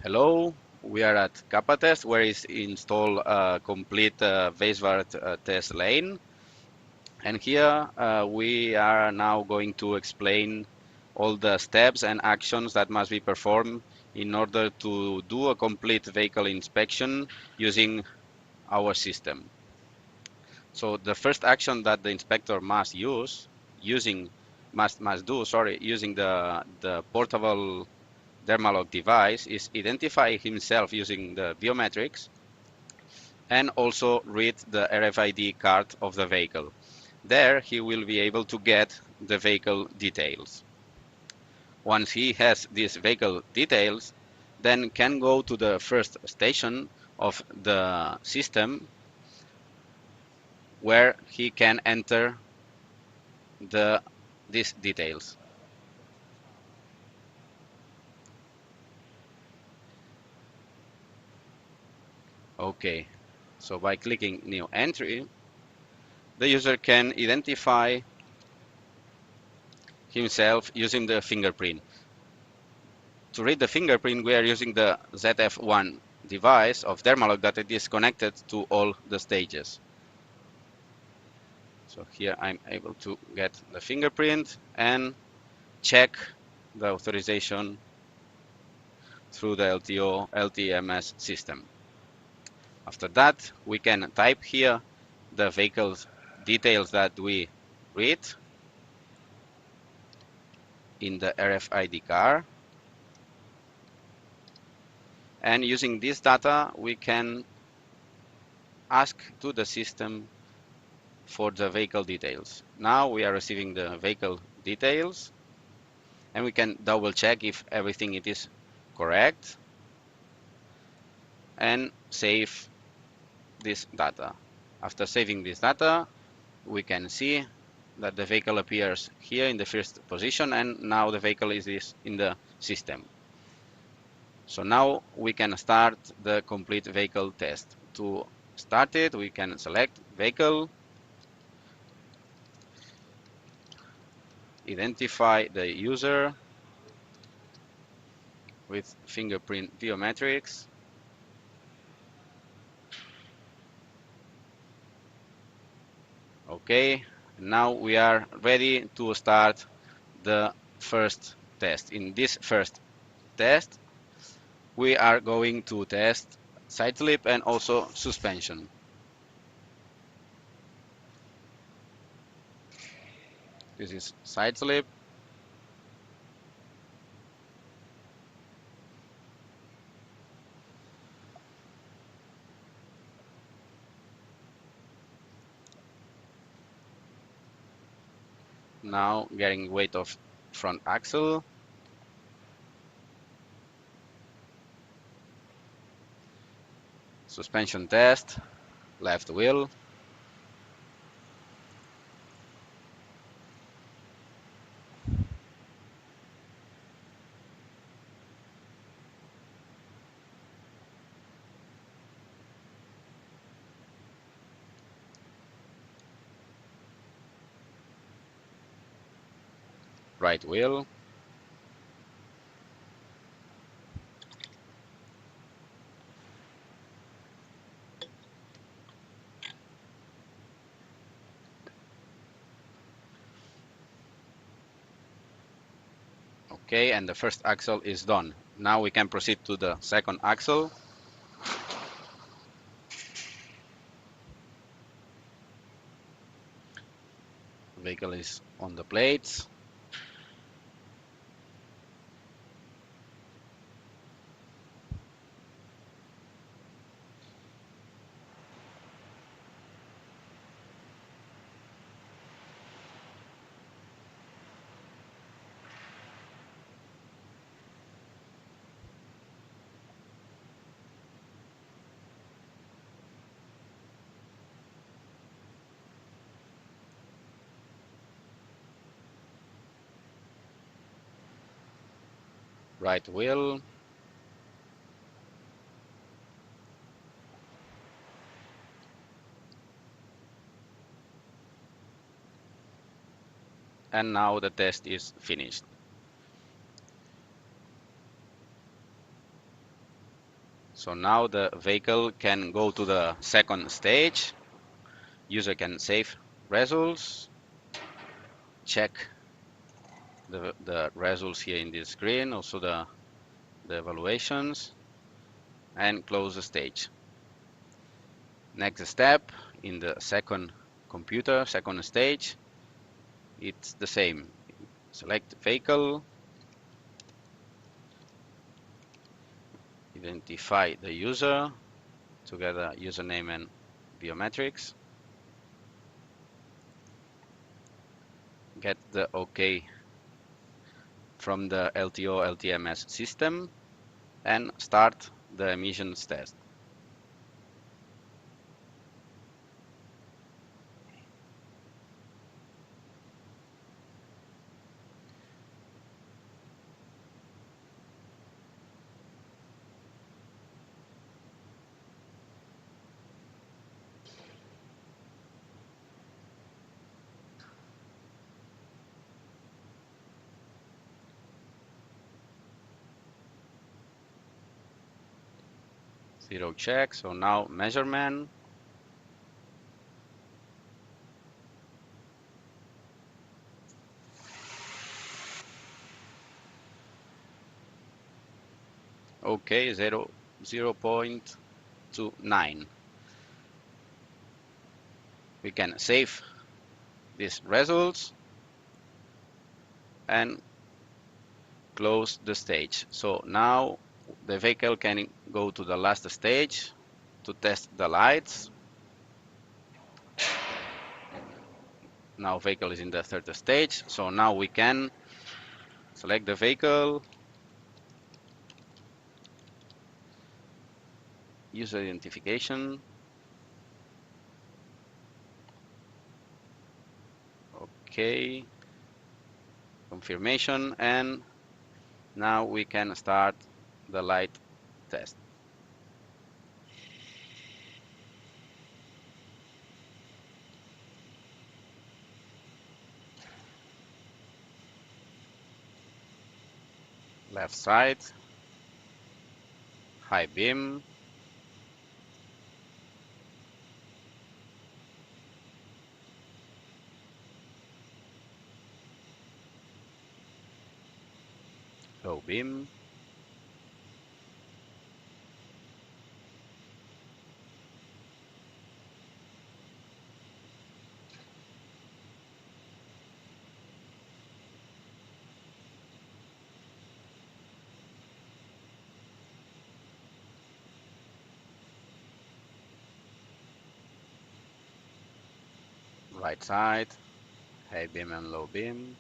Hello, we are at Kappa Test where is installed a complete Beissbarth test lane. And here we are now going to explain all the steps and actions that must be performed in order to do a complete vehicle inspection using our system. So the first action that the inspector must use, using using the portable Dermalog device is identify himself using the biometrics and also read the RFID card of the vehicle. There he will be able to get the vehicle details. Once he has these vehicle details, then can go to the first station of the system where he can enter these details. Okay, so by clicking new entry, the user can identify himself using the fingerprint. To read the fingerprint, we are using the ZF1 device of Dermalog that it is connected to all the stages. So here I'm able to get the fingerprint and check the authorization through the LTO LTMS system. After that, we can type here the vehicle's details that we read in the RFID card. And using this data, we can ask to the system for the vehicle details. Now we are receiving the vehicle details and we can double check if everything it is correct and save this data. After saving this data, we can see that the vehicle appears here in the first position and now the vehicle is in the system. So now we can start the complete vehicle test. To start it, we can select vehicle, identify the user with fingerprint biometrics. Okay, now we are ready to start the first test. In this first test, we are going to test side slip and also suspension. This is side slip. Now getting weight of front axle. Suspension test, left wheel. Right wheel. Okay, and the first axle is done. Now we can proceed to the second axle. Vehicle is on the plates. Right wheel. And now the test is finished. So now the vehicle can go to the second stage. User can save results, check the results here in this screen, also the evaluations, and close the stage. Next step in the second computer, second stage, it's the same. Select vehicle, identify the user, together username and biometrics, get the OK from the LTO LTMS system, and start the emissions test. Zero check, so now measurement. Okay, 0.29. We can save these results and close the stage. So now the vehicle can go to the last stage to test the lights. Now vehicle is in the third stage. So now we can select the vehicle, user identification. Okay, confirmation, and now we can start the light test. Left side, high beam, low beam, right side, high beam and low beam.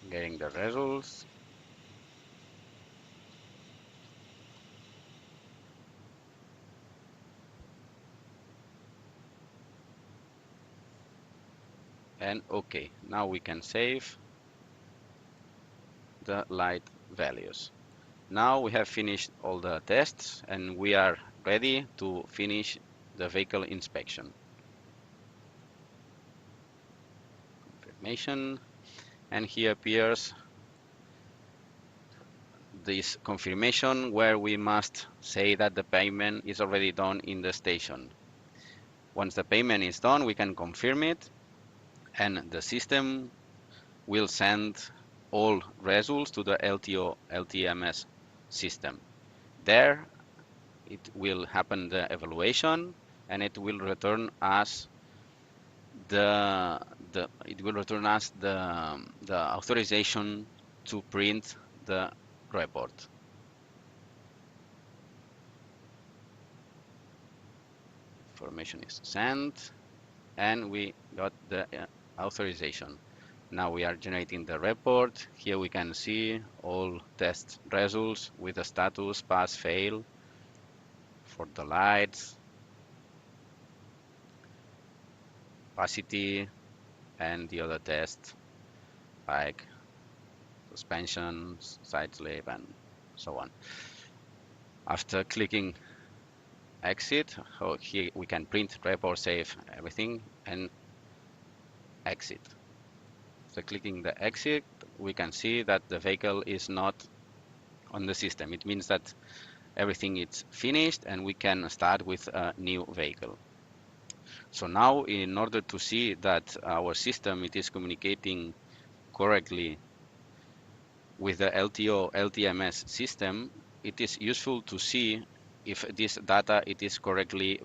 Getting the results. And okay, now we can save the light values. Now we have finished all the tests and we are ready to finish the vehicle inspection. Confirmation, and here appears this confirmation where we must say that the payment is already done in the station. Once the payment is done, we can confirm it, and the system will send all results to the LTO LTMS system. There it will happen the evaluation, and it will return us the authorization to print the report. Information is sent, and we got the authorization. Now we are generating the report. Here we can see all test results with the status pass fail for the lights, opacity, and the other tests like suspensions, side slip, and so on. After clicking exit. So here we can print, report, save everything, and exit. So clicking the exit, we can see that the vehicle is not on the system. It means that everything is finished and we can start with a new vehicle. So now in order to see that our system it is communicating correctly with the LTO LTMS system, it is useful to see if this data it is correctly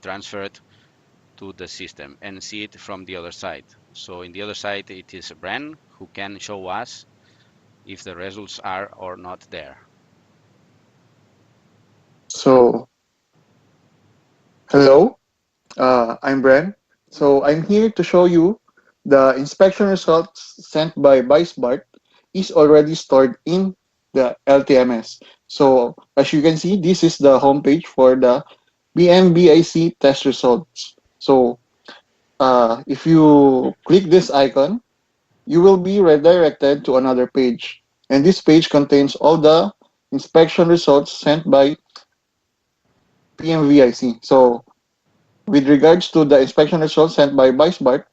transferred to the system and see it from the other side. So in the other side it is Bren who can show us if the results are or not there. So, hello, I'm Bren. So I'm here to show you the inspection results sent by Beissbarth is already stored in the LTMS. So as you can see, this is the homepage for the PMVIC test results. So if you click this icon, you will be redirected to another page. And this page contains all the inspection results sent by PMVIC. So with regards to the inspection results sent by Beissbarth,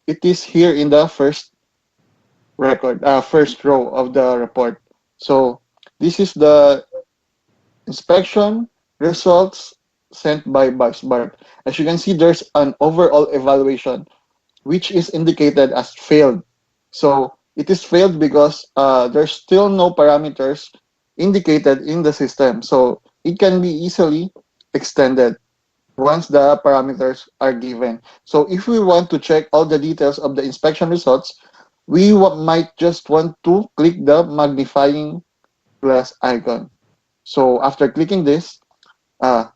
it is here in the first row of the report. So this is the inspection results sent by Beissbarth. As you can see, there's an overall evaluation which is indicated as failed. So it is failed because there's still no parameters indicated in the system. So it can be easily extended once the parameters are given. So if we want to check all the details of the inspection results, we might just want to click the magnifying glass icon. So after clicking this, uh,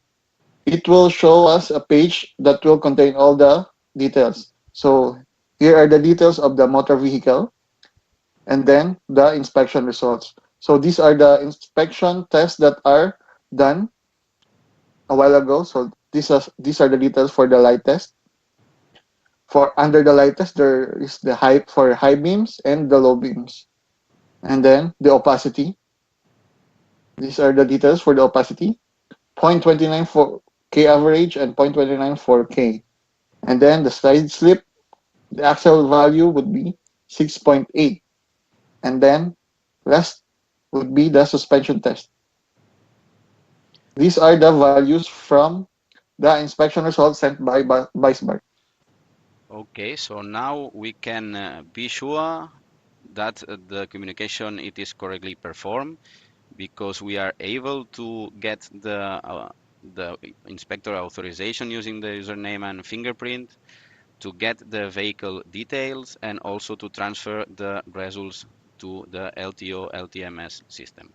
it will show us a page that will contain all the details. So here are the details of the motor vehicle and then the inspection results. So these are the inspection tests that are done a while ago. So these are the details for the light test. For under the light test, there is the high for high beams and the low beams. And then the opacity. These are the details for the opacity. 0.29 for K average and 0.29 for K. And then the side slip, the actual value would be 6.8. And then last would be the suspension test. These are the values from the inspection results sent by Weisberg. Okay, so now we can be sure that the communication it is correctly performed because we are able to get the inspector authorization using the username and fingerprint, to get the vehicle details, and also to transfer the results to the LTO LTMS system.